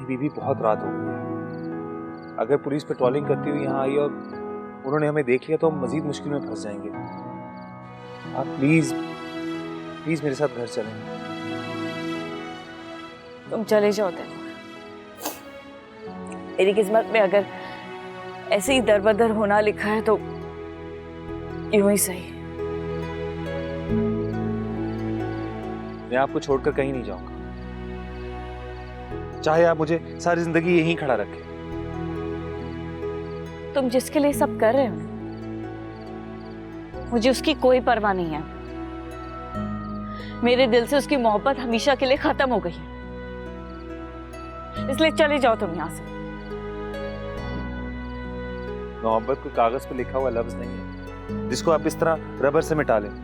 रैनी बीबी बहुत रात हो गई है। अगर पुलिस पेट्रोलिंग करती हुई यहाँ आई और उन्होंने हमें देख लिया तो हम मजीद मुश्किल में फंस जाएंगे। आप प्लीज प्लीज मेरे साथ घर चलें। तुम चले जाओ तैमूर। मेरी किस्मत में अगर ऐसे ही दरबदर होना लिखा है तो यूं ही सही। मैं आपको छोड़कर कहीं नहीं जाऊंगा, चाहे आप मुझे सारी जिंदगी यहीं खड़ा रखें। तुम जिसके लिए सब कर रहे हो मुझे उसकी कोई परवाह नहीं है। मेरे दिल से उसकी मोहब्बत हमेशा के लिए खत्म हो गई है, इसलिए चले जाओ तुम यहां से। मोहब्बत कोई कागज पे लिखा हुआ लफ्ज नहीं है जिसको आप इस तरह रबर से मिटा लें।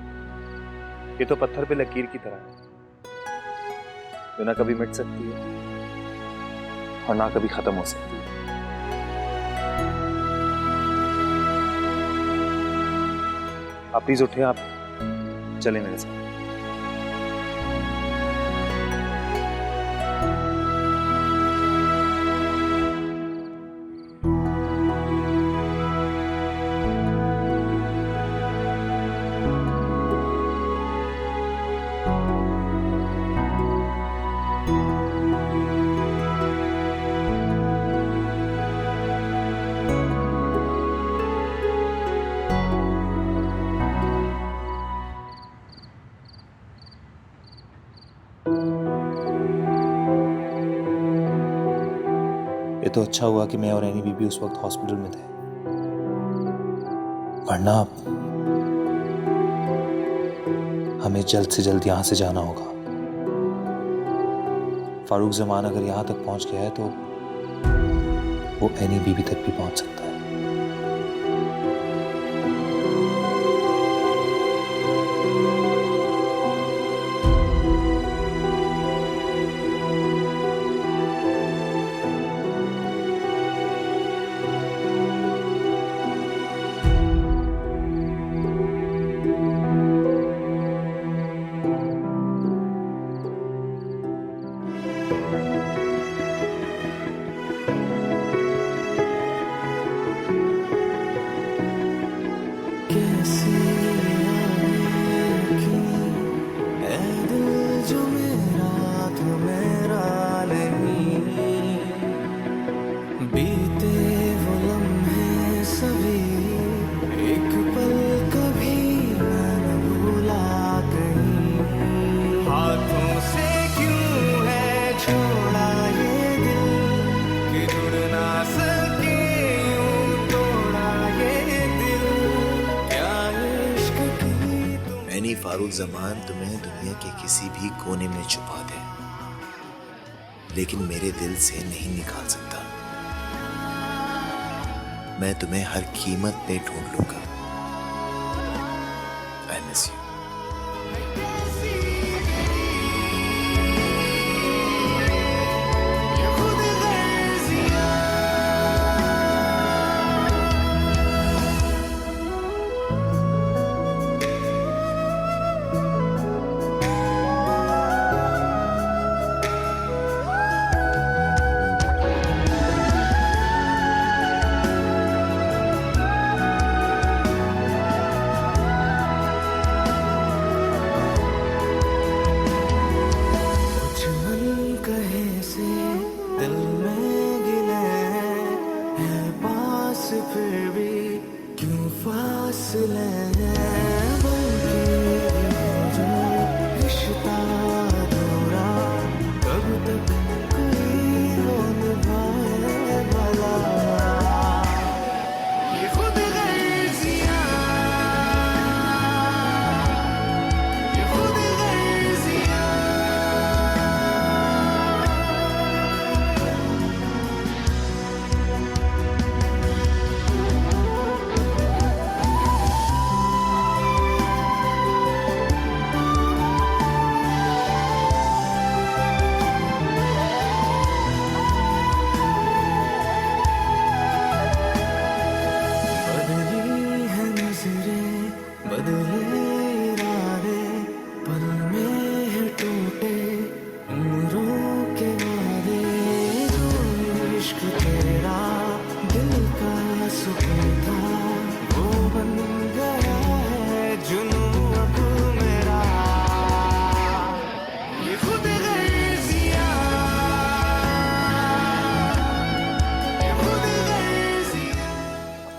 ये तो पत्थर पे लकीर की तरह है जो ना कभी मिट सकती है और ना कभी खत्म हो सकती है। आप प्लीज उठे, आप चले मेरे साथ। ये तो अच्छा हुआ कि मैं और रैनी बीबी उस वक्त हॉस्पिटल में थे, वरना हमें जल्द से जल्द यहां से जाना होगा। फारूक जमान अगर यहां तक पहुंच गया है तो वो रैनी बीबी तक भी पहुंच सकता है। फारूक जमान तुम्हें दुनिया के किसी भी कोने में छुपा दे, लेकिन मेरे दिल से नहीं निकाल सकता। मैं तुम्हें हर कीमत पे ढूंढ लूंगा। I miss you.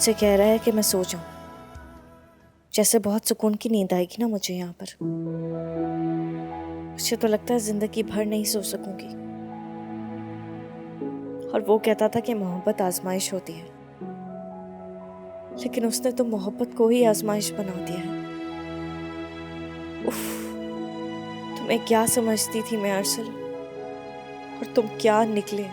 मुझसे कह रहा है कि मैं सो जाऊं। जैसे बहुत सुकून की नींद आएगी ना मुझे यहाँ पर। मुझे तो लगता है जिंदगी भर नहीं सो सकूंगी। और वो कहता था कि मोहब्बत आजमाइश होती है, लेकिन उसने तो मोहब्बत को ही आजमाइश बना दिया है। उफ, तुम्हें क्या समझती थी मैं अरसल, और तुम क्या निकले।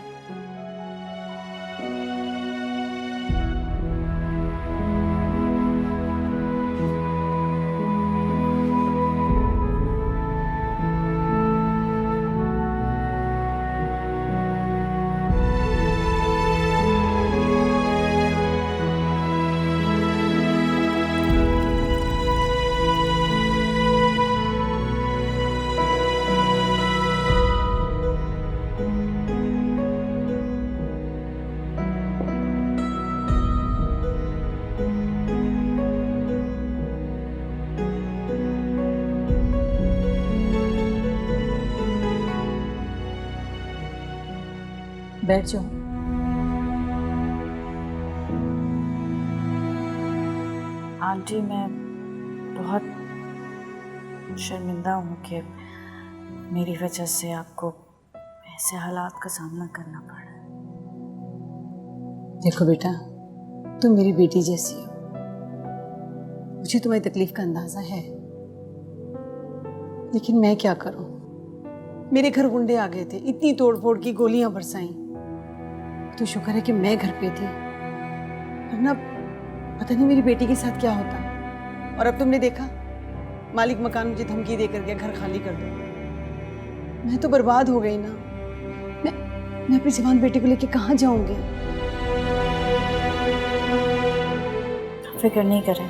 बैठ जाओ। आंटी, मैं बहुत शर्मिंदा हूँ कि मेरी वजह से आपको ऐसे हालात का सामना करना पड़ा है। देखो बेटा, तुम मेरी बेटी जैसी हो, मुझे तुम्हारी तकलीफ का अंदाजा है, लेकिन मैं क्या करूं। मेरे घर गुंडे आ गए थे, इतनी तोड़फोड़ की, गोलियां बरसाई। तो शुक्र है कि मैं घर पे थी, वरना पता नहीं मेरी बेटी के साथ क्या होता। और अब तुमने देखा, मालिक मकान मुझे धमकी देकर गया, घर खाली कर दो। मैं तो बर्बाद हो गई ना। मैं अपनी जवान बेटी को लेके कहाँ जाऊंगी। फिक्र नहीं करें,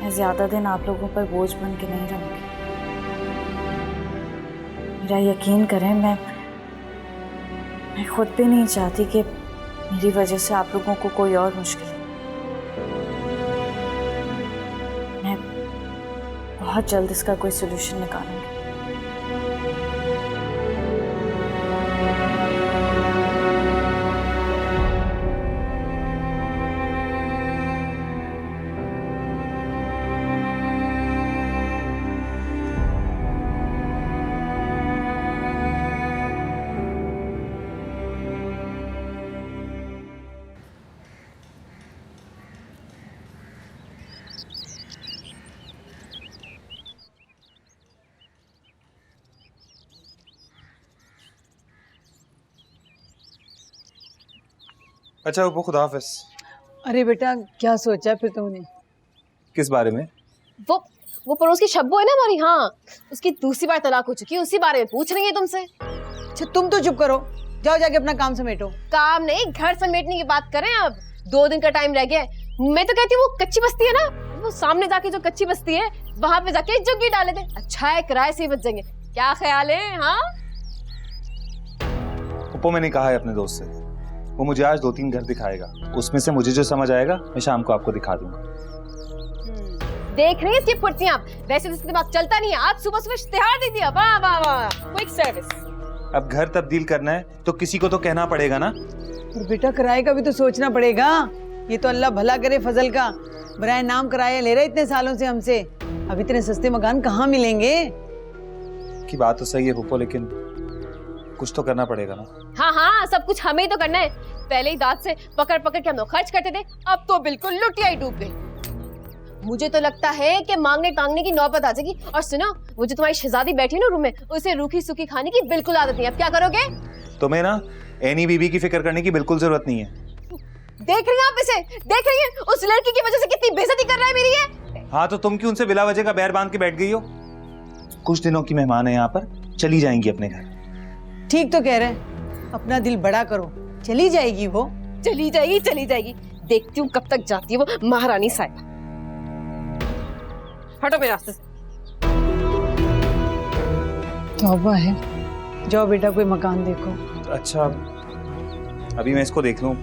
मैं ज्यादा दिन आप लोगों पर बोझ बन के नहीं रहूंगी। मेरा यकीन करें, मैं खुद भी नहीं चाहती कि मेरी वजह से आप लोगों को कोई और मुश्किल हो। मैं बहुत जल्द इसका कोई सलूशन निकालूंगी। अच्छा वो खुदा हाफिज। अरे बेटा, क्या सोचा फिर तुमने? किस बारे में? वो पड़ोस की शब्बो है ना हमारी, हाँ, उसकी दूसरी बार तलाक हो चुकी है, उसी बारे में पूछ रही है तुमसे। अच्छा तुम तो चुप करो, जाओ जाके अपना काम समेटो। काम नहीं, घर समेटने की बात करें। अब 2 दिन का टाइम रह गया। मैं तो कहती हूँ वो कच्ची बस्ती है ना, वो सामने जाके जो कच्ची बस्ती है, वहां पे जाके जुग्गी डाले थे। अच्छा है, किराए से ही बच जाएंगे। क्या ख्याल है? हाँ, उपो मैंने कहा है अपने दोस्त से, वो मुझे आज 2-3 घर दिखाएगा, उसमें से मुझे जो समझ आएगा मैं शाम को आपको दिखा दूंगा। देख रही है इसकी फुर्तियां। वैसे तो इसके दिमाग चलता नहीं है, आज सुबह सुबह इश्तिहार दे दिया। वाह वाह वाह, क्विक सर्विस। अब घर तब्दील करना है तो किसी को तो कहना पड़ेगा ना। और बेटा, किराए का भी तो सोचना पड़ेगा। ये तो अल्लाह भला करे फजल का, बराए नाम किराया ले रहे इतने सालों से हमसे। अब इतने सस्ते मकान कहाँ मिलेंगे? की बात तो सही है पुप्पो, लेकिन कुछ तो करना पड़ेगा ना। हाँ हाँ, सब कुछ हमें ही तो करना है। पहले ही दांत से पकड़ पकड़ के हम लोग खर्च करते थे, अब तो बिल्कुल लुटिया ही डूब गई। मुझे तो लगता है कि मांगने टांगने की नौबत आ जाएगी। और सुनो, वो जो तुम्हारी शहजादी बैठी है ना रूम में, उसे रूखी सूखी खाने की बिल्कुल आदत नहीं है। अब क्या करोगे? तुम्हें ना एनी बीबी की फिक्र करने की बिल्कुल जरूरत नहीं है। देख रही हैं आप इसे? देख रही हैं उस लड़की की वजह से कितनी बेइज्जती कर रहा है मेरी ये? हाँ तो तुम क्यों उनसे बिला वजह का बैर बांध के बैठ गई हो? कुछ दिनों की मेहमान है यहाँ पर, चली जाएंगी अपने घर। ठीक तो कह रहे हैं, अपना दिल बड़ा करो, चली जाएगी वो। चली जाएगी, चली जाएगी। देखती हूँ कब तक जाती है वो महारानी साहिबा। हटो मेरे रास्ते से। तौबा है। जाओ बेटा, कोई मकान देखो। अच्छा अभी मैं इसको देख लूं,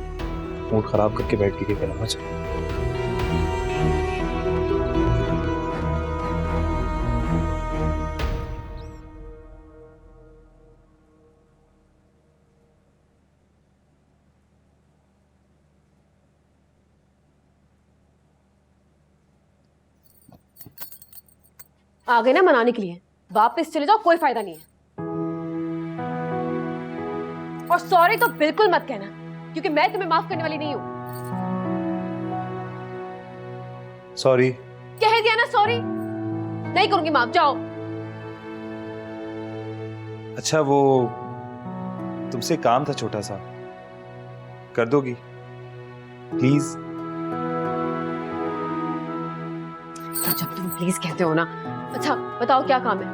मूड खराब करके बैठ के क्या करूँगा। आ गए ना मनाने के लिए, वापस चले जाओ, कोई फायदा नहीं है। और सॉरी तो बिल्कुल मत कहना, क्योंकि मैं तुम्हें माफ करने वाली नहीं हूं। सॉरी। कह दिया ना सॉरी, नहीं करूंगी माफ, जाओ। अच्छा, वो तुमसे काम था छोटा सा, कर दोगी प्लीज? तो जब तुम प्लीज कहते हो ना। अच्छा बताओ क्या काम है?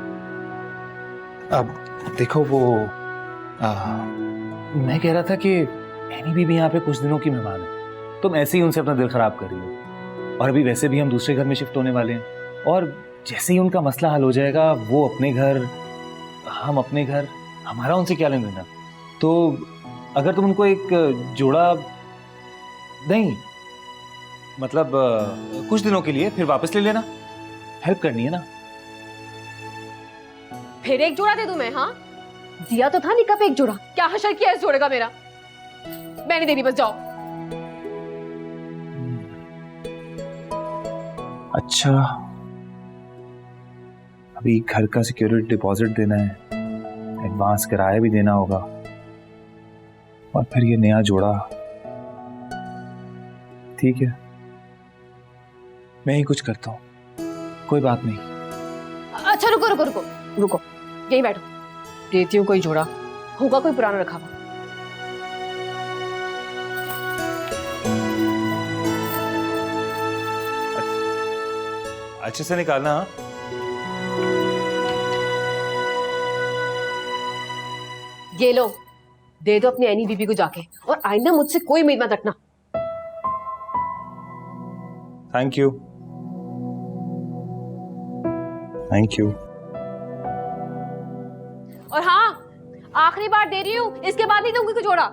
अब देखो वो मैं कह रहा था कि एनी बीबी यहाँ पे कुछ दिनों की मेहमान है, तुम ऐसे ही उनसे अपना दिल खराब कर रही हो। और अभी वैसे भी हम दूसरे घर में शिफ्ट होने वाले हैं, और जैसे ही उनका मसला हल हो जाएगा, वो अपने घर, हम अपने घर, हमारा उनसे क्या लेना देना। तो अगर तुम उनको एक जोड़ा, नहीं मतलब कुछ दिनों के लिए फिर वापस ले लेना, हेल्प करनी है ना। फिर एक जोड़ा दे दूं मैं? हाँ, दिया तो था निकाह पे एक जोड़ा, क्या हशर किया इस जोड़े का मेरा? मैं नहीं दे रही, बस जाओ। अच्छा, अभी घर का सिक्योरिटी डिपॉजिट देना है, एडवांस किराया भी देना होगा, और फिर ये नया जोड़ा। ठीक है, मैं ही कुछ करता हूँ, कोई बात नहीं। अच्छा रुको रुको रुको रुको, यहीं बैठो, देती हूँ कोई जोड़ा, होगा कोई पुराना रखा हुआ। अच्छे से निकालना। हाँ? ये लो, दे दो अपनी एनी बीबी को जाके, और आइंदा मुझसे कोई उम्मीद मत रखना। Thank you. Thank you. और हाँ, आखिरी बार दे रही हूँ, इसके बाद नहीं दूंगी कोई जोड़ा।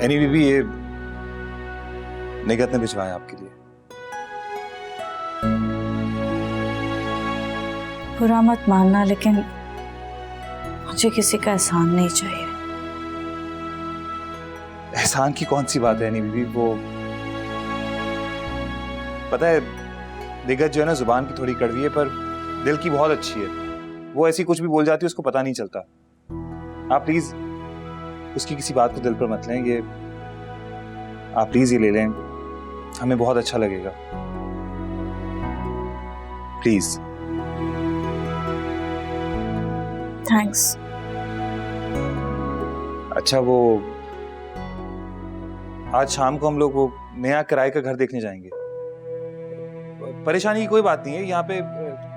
एनी बीबी, ये निगत ने भिजवाया आपके लिए। बुरा मत मानना, लेकिन मुझे किसी का एहसान नहीं चाहिए। एहसान की कौन सी बात है एनी बीबी? वो पता है, निगत जो है ना, जुबान की थोड़ी कड़वी है, पर दिल की बहुत अच्छी है। वो ऐसी कुछ भी बोल जाती है, उसको पता नहीं चलता। आप प्लीज उसकी किसी बात को दिल पर मत लें। ये आप प्लीज ये ले लें, हमें बहुत अच्छा लगेगा, प्लीज। थैंक्स। अच्छा, वो आज शाम को हम लोग वो नया किराए का घर देखने जाएंगे। परेशानी की कोई बात नहीं है, यहाँ पे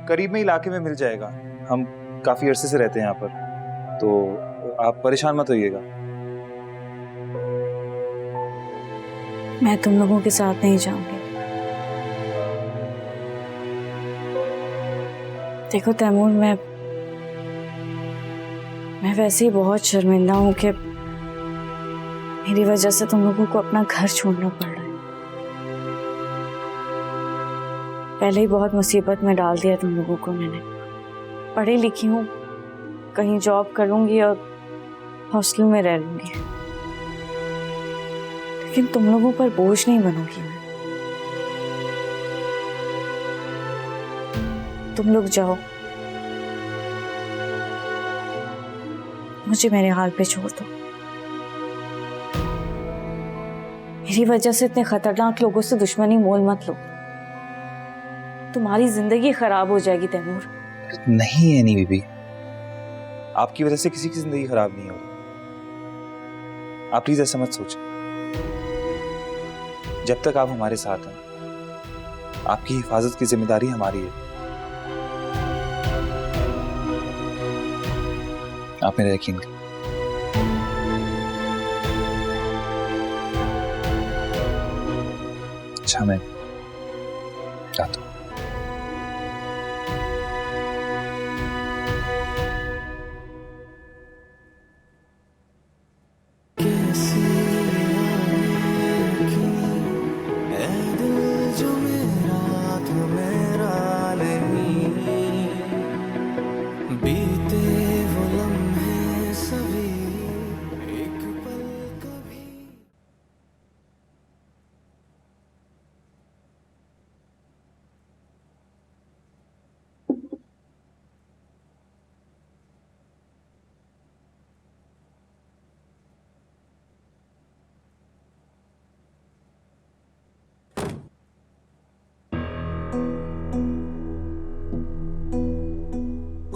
करीब में इलाके में मिल जाएगा। हम काफी अरसे से रहते हैं यहाँ पर, तो आप परेशान मत होइएगा। मैं तुम लोगों के साथ नहीं जाऊंगी। देखो तैमूर, मैं वैसे ही बहुत शर्मिंदा हूं कि मेरी वजह से तुम लोगों को अपना घर छोड़ना पड़ रहा है। पहले ही बहुत मुसीबत में डाल दिया तुम लोगों को मैंने। पढ़ी लिखी हूँ, कहीं जॉब करूंगी और हॉस्टल में रह लूंगी, लेकिन तुम लोगों पर बोझ नहीं बनूंगी मैं। तुम लोग जाओ, मुझे मेरे हाल पे छोड़ दो। मेरी वजह से इतने खतरनाक लोगों से दुश्मनी मोल मत लो। तुम्हारी जिंदगी खराब हो जाएगी तैमूर। नहीं एनी बीबी, आपकी वजह से किसी की जिंदगी खराब नहीं होगी। आप प्लीज ऐसा मत सोचें। जब तक आप हमारे साथ हैं, आपकी हिफाजत की जिम्मेदारी हमारी है। आप मेरा यकीन करें। अच्छा, मैं जाता हूँ।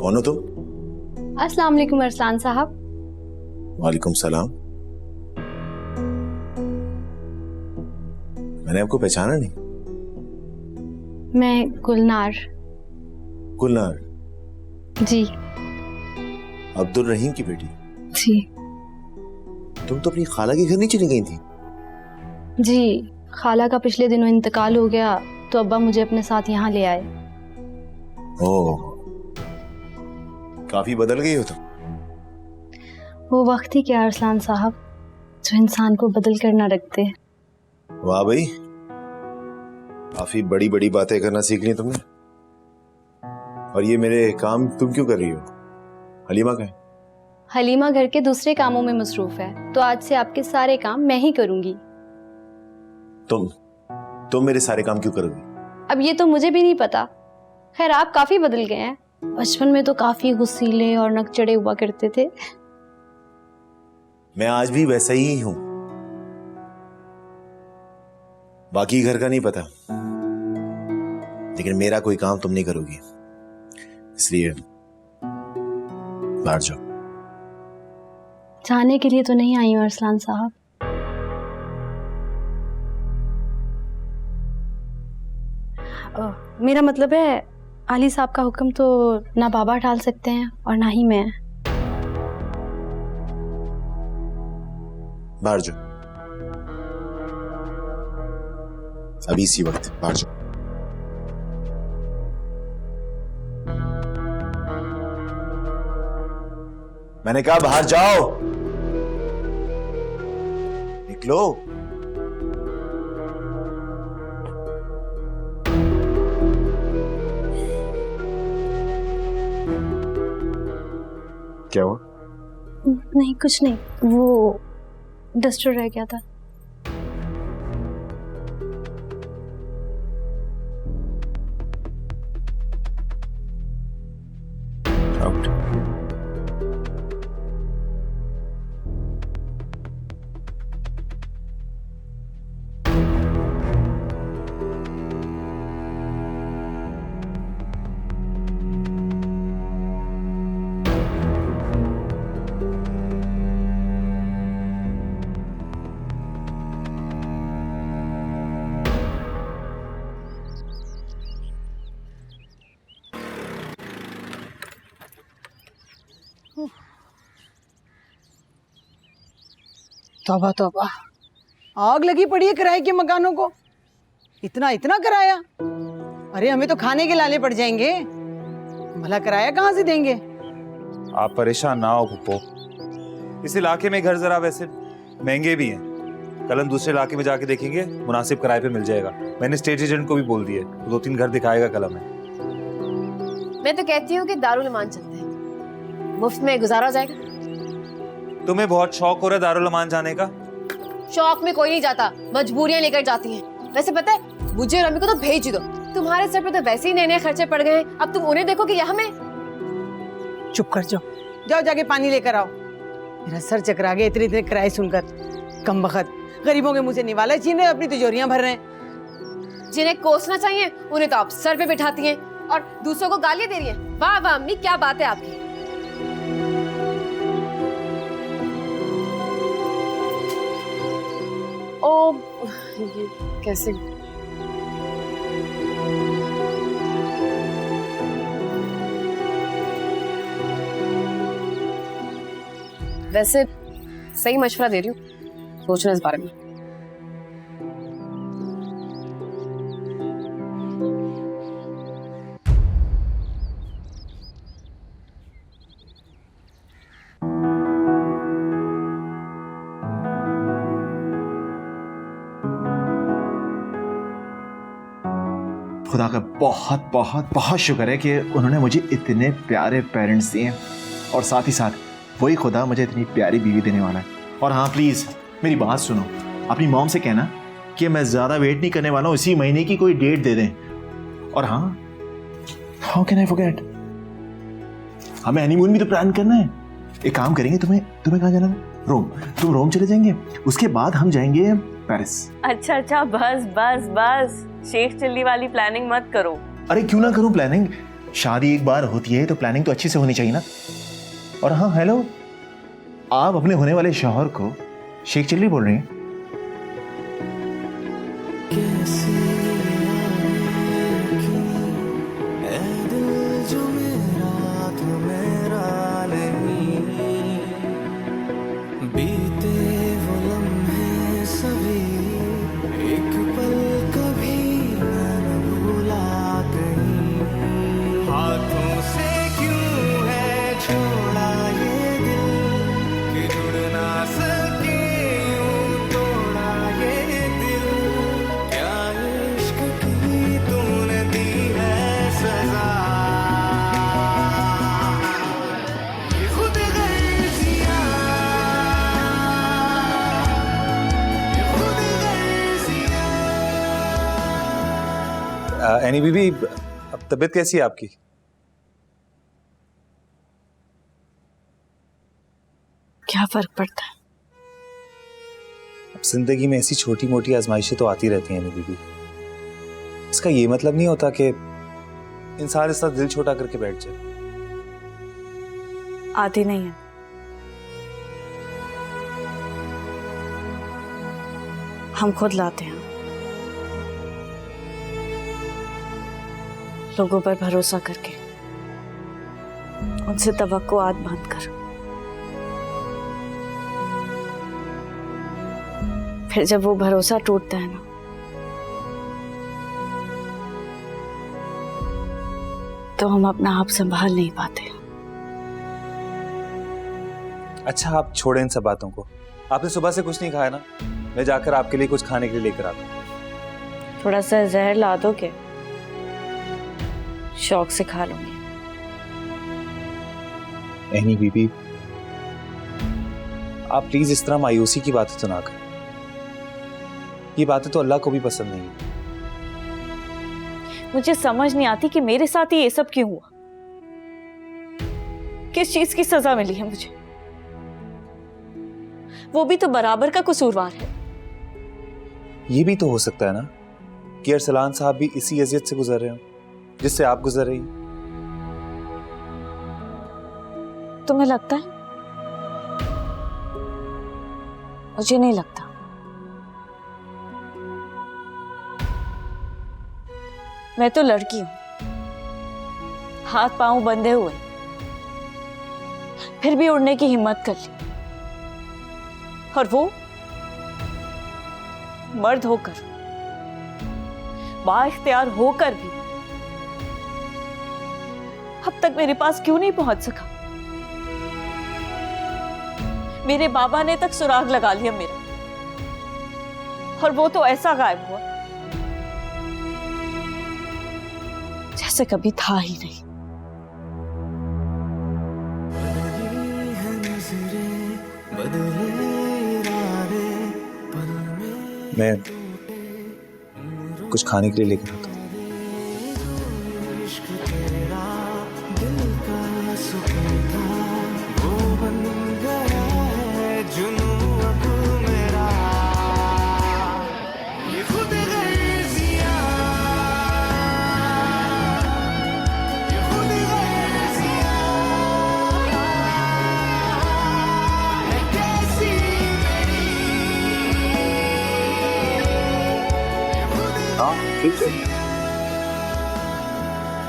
कौन हो तुम? अस्सलाम वालेकुम अरसलान साहब। वालेकुम सलाम। मैंने आपको पहचाना नहीं। मैं गुलनार। गुलनार? जी अब्दुल रहीम की बेटी? जी तुम तो अपनी खाला के घर नहीं चली गई थी? जी, खाला का पिछले दिनों इंतकाल हो गया तो अब्बा मुझे अपने साथ यहाँ ले आए। ओह, काफी बदल गई हो तुम। वो वक्त ही क्या अरसलान साहब, जो इंसान को बदल कर ना रखते। वाह भाई, काफी बड़ी बड़ी बातें करना सीख ली तुमने। और ये मेरे काम तुम क्यों कर रही हो? हलीमा कहाँ है? हलीमा घर के दूसरे कामों में मसरूफ है, तो आज से आपके सारे काम मैं ही करूंगी। तुम मेरे सारे काम क्यों करोगी? अब ये तो मुझे भी नहीं पता। खैर, आप काफी बदल गए हैं। बचपन में तो काफी गुस्सीले और नकचढ़े हुआ करते थे। मैं आज भी वैसा ही हूं। बाकी घर का नहीं पता, लेकिन मेरा कोई काम तुम नहीं करोगी, इसलिए बाहर जाओ। जाने के लिए तो नहीं आई हूँ अरसलान साहब। मेरा मतलब है, आली साहब का हुक्म तो ना बाबा टाल सकते हैं और ना ही मैं। बाहर जाओ, अभी इसी वक्त बाहर जाओ। मैंने कहा बाहर जाओ, निकलो। क्या हुआ? नहीं, कुछ नहीं, वो डस्टर रह गया था। आउट। तौबा तौबा, आग लगी पड़ी है किराए के मकानों को। इतना इतना किराया? अरे हमें तो खाने के लाले पड़ जाएंगे, भला किराया कहाँ से देंगे? आप परेशान ना हो पुप्पो, इस इलाके में घर जरा वैसे महंगे भी हैं। कल हम दूसरे इलाके में जाके देखेंगे, मुनासिब किराए पे मिल जाएगा। मैंने स्टेट एजेंट को भी बोल दिया, 2-3 घर दिखाएगा कल हमें। मैं तो कहती हूँ कि दारुल अमान चलते हैं, मुफ्त में गुजारा हो जाएगा। तुम्हें बहुत शौक हो रहा है दारुल अमान जाने का? शौक में कोई नहीं जाता, मजबूरियां लेकर जाती हैं। वैसे पता है, मुझे और अम्मी को तो भेज ही दो। तुम्हारे सर पे तो वैसे ही नए-नए खर्चे पड़ गए हैं, अब तुम उन्हें देखो कि यहाँ में। चुप कर जाओ, जाओ जाके पानी लेकर आओ। मेरा सर चकरा गया इतने इतने किराए सुनकर। कम बखत गरीबों के मुंह से निवाला छीन रहे, अपनी तिजोरियां भर रहे हैं। जिन्हें कोसना चाहिए उन्हें तो आप सर पे बिठाती हैं और दूसरों को गालियां दे रही हैं। वाह वाह अम्मी, क्या बात है आपकी। ओ ये कैसे? वैसे सही मशवरा दे रही हूँ, सोचना इस बारे में। खुदा का बहुत बहुत बहुत शुक्र है कि उन्होंने मुझे इतने प्यारे पेरेंट्स दिए और साथ ही साथ वही खुदा मुझे इतनी प्यारी बीवी देने वाला है। और हाँ प्लीज़ मेरी बात सुनो, अपनी मॉम से कहना कि मैं ज़्यादा वेट नहीं करने वाला हूँ, इसी महीने की कोई डेट दे दें। और हाँ, हाउ कैन आई फॉरगेट, हमें हनीमून भी तो प्लान करना है। एक काम करेंगे, तुम्हें कहाँ जाना है? रोम। तुम रोम चले जाएंगे, उसके बाद हम जाएंगे पेरिस। अच्छा बस बस बस, शेख चिल्ली वाली प्लानिंग मत करो। अरे क्यों ना करूं प्लानिंग, शादी एक बार होती है तो प्लानिंग तो अच्छी से होनी चाहिए ना। और हाँ हेलो, आप अपने होने वाले शौहर को शेख चिल्ली बोल रही हैं? एनी बीबी, अब तबीयत कैसी है आपकी? क्या फर्क पड़ता है? अब जिंदगी में ऐसी छोटी मोटी आजमाइशें तो आती रहती हैं एनी बीबी। इसका ये मतलब नहीं होता कि इंसान इस तरह दिल छोटा करके बैठ जाए। आती नहीं है, हम खुद लाते हैं, लोगों पर भरोसा करके, उनसे तवक्कुआत बांध कर। फिर जब वो भरोसा टूटता है ना, तो हम अपना आप संभाल नहीं पाते। अच्छा आप छोड़ें इन सब बातों को। आपने सुबह से कुछ नहीं खाया ना? मैं जाकर आपके लिए कुछ खाने के लिए लेकर आता हूं। थोड़ा सा जहर ला दो के शौक से खा लूंगी। एनी बीबी, आप प्लीज इस तरह मायूसी की बातें तो ना करें। ये बातें तो अल्लाह को भी पसंद नहीं है। मुझे समझ नहीं आती कि मेरे साथ ही ये सब क्यों हुआ। किस चीज की सजा मिली है मुझे? वो भी तो बराबर का कसूरवार है। ये भी तो हो सकता है ना कि अरसलान साहब भी इसी अजियत से गुजर रहे हो जिससे आप गुजर रही। तुम्हें लगता है? मुझे नहीं लगता। मैं तो लड़की हूं, हाथ पांव बंधे हुए, फिर भी उड़ने की हिम्मत कर ली। और वो मर्द होकर, बाइख्तियार होकर भी अब तक मेरे पास क्यों नहीं पहुंच सका? मेरे बाबा ने तक सुराग लगा लिया मेरा, और वो तो ऐसा गायब हुआ जैसे कभी था ही नहीं। मैं कुछ खाने के लिए लेकर आता हूं। ठीक है,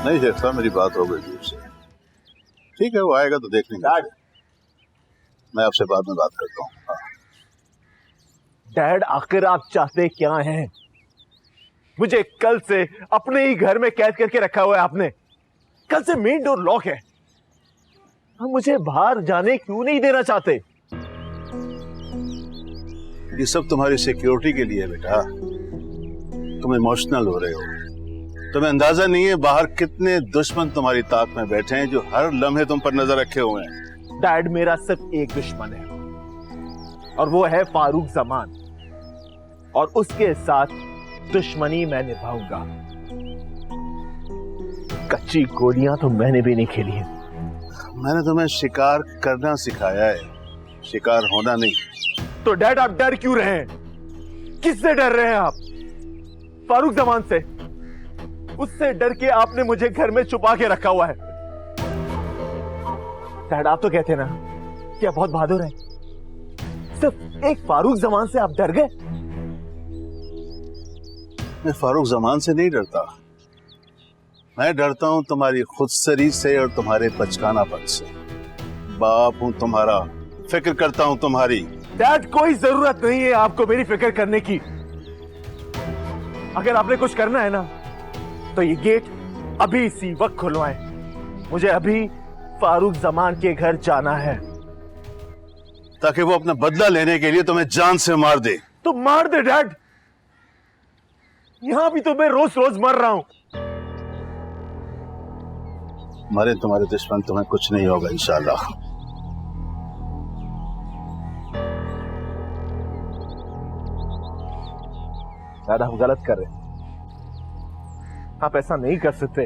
नहीं जैसा मेरी बात हो गई थी उससे। ठीक है, वो आएगा तो देख लेंगे। मैं आपसे बाद में बात करता हूँ। हाँ। डैड, आखिर आप चाहते क्या हैं? मुझे कल से अपने ही घर में कैद करके रखा हुआ है आपने। कल से मेन डोर लॉक है। आप मुझे बाहर जाने क्यों नहीं देना चाहते? ये सब तुम्हारी सिक्योरिटी के लिए है बेटा। तुम इमोशनल हो रहे हो। तुम्हें अंदाजा नहीं है बाहर कितने दुश्मन तुम्हारी ताक में बैठे हैं जो हर लम्हे तुम पर नजर रखे हुए हैं। डैड, मेरा सिर्फ एक दुश्मन है और वो है फारूक जमान, और उसके साथ दुश्मनी मैं निभाऊंगा। कच्ची गोलियां तो मैंने भी नहीं खेली है। मैंने तुम्हें शिकार करना सिखाया है, शिकार होना नहीं। तो डैड, आप डर क्यों रहे हैं? किससे डर रहे हैं आप? फारूक जमान से। उससे डर के आपने मुझे घर में छुपा के रखा हुआ है। डैड, आप तो कहते ना कि आप बहुत बहादुर हैं। सिर्फ एक फारूक जमान से आप डर गए? मैं फारूक जमान से नहीं डरता। मैं डरता हूं तुम्हारी खुदसरी से और तुम्हारे बचकानापन से। बाप हूं तुम्हारा, फिक्र करता हूं तुम्हारी। डैड, कोई जरूरत नहीं है आपको मेरी फिक्र करने की। अगर आपने कुछ करना है ना तो ये गेट अभी इसी वक्त खुलवाएं। मुझे अभी फारूक जमान के घर जाना है, ताकि वो अपना बदला लेने के लिए तुम्हें जान से मार दे। तो मार दे डैड। यहां भी तो मैं रोज रोज मर रहा हूं। मरे तुम्हारे दुश्मन, तुम्हें कुछ नहीं होगा इंशाल्लाह। डैड, आप गलत कर रहे हैं। आप ऐसा नहीं कर सकते।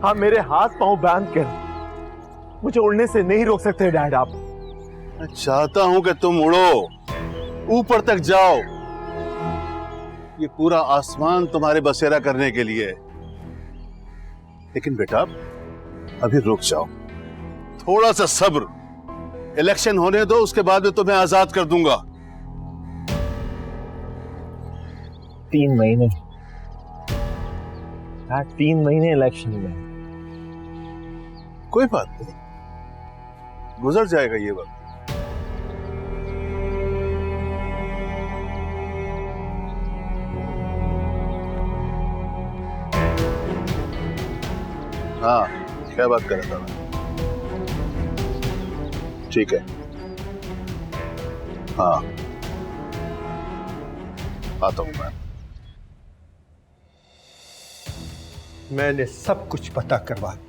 आप मेरे हाथ पांव बांध कर मुझे उड़ने से नहीं रोक सकते डैड। आप मैं चाहता हूं कि तुम उड़ो, ऊपर तक जाओ। ये पूरा आसमान तुम्हारे बसेरा करने के लिए है। लेकिन बेटा अभी रुक जाओ, थोड़ा सा सब्र। इलेक्शन होने दो, उसके बाद में तुम्हें आजाद कर दूंगा। 3 महीने, 3 महीने इलेक्शन में। कोई बात नहीं, गुजर जाएगा ये वक्त। हाँ, क्या बात कर रहा था मैं? ठीक है, हाँ आता हूं मैं। मैंने सब कुछ पता करवा दिया।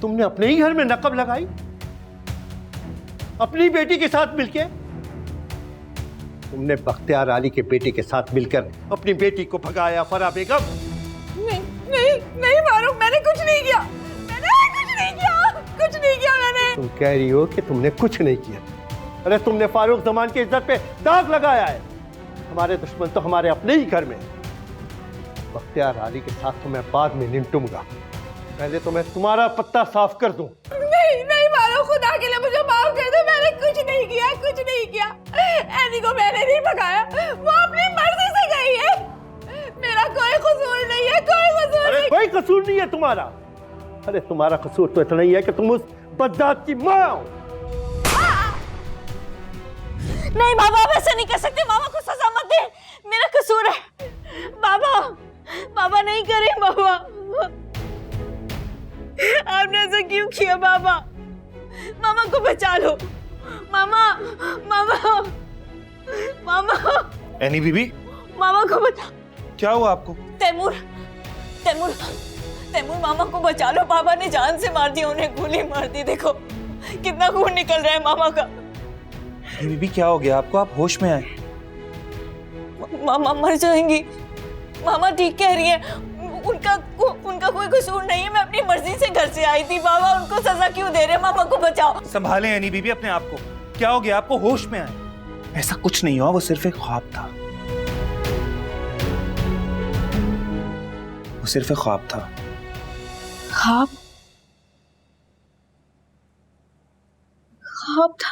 तुमने अपने ही घर में नकब लगाई, अपनी बेटी के साथ मिलकर। तुमने बख्तियार आली के बेटे के साथ मिलकर अपनी बेटी को भगाया। फरा बेगम, नहीं फारूक, मैंने कुछ नहीं किया। कुछ नहीं किया मैंने। तुम कह रही हो कि तुमने कुछ नहीं किया। अरे तुमने फारूक जमान की इज्जत पे दाग लगाया है। हमारे दुश्मन तो हमारे अपने ही घर में। बख्तियार आली के साथ तो मैं बाद में निपटूंगा, पहले तो मैं तुम्हारा पत्ता साफ कर दूं। नहीं फारूक, खुदा के लिए मुझे माफ कर दो। मैंने कुछ नहीं किया। एनी को मैंने नहीं भगाया, वो अपनी मर्जी से गई है। मेरा कोई कसूर नहीं है, कोई कसूर नहीं है तुम्हारा। अरे तुम्हारा कसूर तो इतना ही है कि तुम उस बददात की माँ हो। नहीं बाबा, आप ऐसा नहीं कर सकते। मामा को सजा मत दे, मेरा कसूर है। बाबा नहीं करें। बाबा, आपने ऐसा क्यों किया? बाबा, मामा को बचा लो। मामा। एनी बीबी, मामा को बचा। क्या हुआ आपको? तैमूर मामा को बचा लो। बाबा ने जान से मार दिया, उन्हें गोली मार दी। देखो कितना खून निकल रहा है मामा का। एनी बीबी, क्या हो गया आपको? आप होश में आए। मामा मर जाएंगी। मामा ठीक कह रही है, उनका कोई कसूर नहीं है। मैं अपनी मर्जी से घर से आई थी। बाबा उनको सजा क्यों दे रहे? मामा को बचाओ। संभालें एनी बीबी अपने आप को। क्या हो गया आपको? होश में आए। ऐसा कुछ नहीं हुआ, वो सिर्फ एक ख्वाब था। वो सिर्फ एक ख्वाब था। ख्वाब था।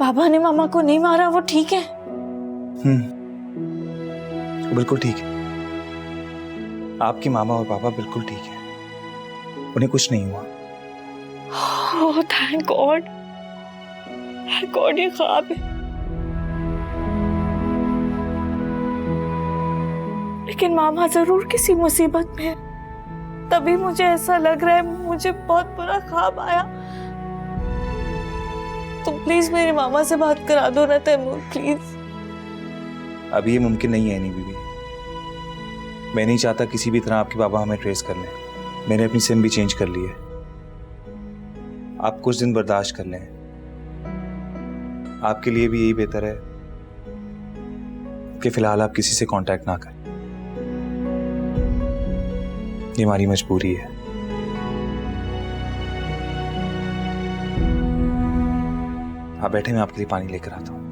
बाबा ने मामा को नहीं मारा, वो ठीक है? बिल्कुल ठीक है। आपकी मामा और पापा बिल्कुल ठीक है, उन्हें कुछ नहीं हुआ। ओह थैंक गॉड, ये ख्वाब है। लेकिन मामा जरूर किसी मुसीबत में है, तभी मुझे ऐसा लग रहा है। मुझे बहुत बुरा ख्वाब आया। तुम प्लीज मेरे मामा से बात करा दो ना तैमूर, प्लीज। अभी ये मुमकिन नहीं है एनी बीबी। मैं नहीं चाहता किसी भी तरह आपके बाबा हमें ट्रेस कर लें। मैंने अपनी सिम भी चेंज कर ली है। आप कुछ दिन बर्दाश्त कर लें। आपके लिए भी यही बेहतर है कि फिलहाल आप किसी से कांटेक्ट ना करें। ये हमारी मजबूरी है। आप बैठे, मैं आपके लिए पानी लेकर आता हूँ।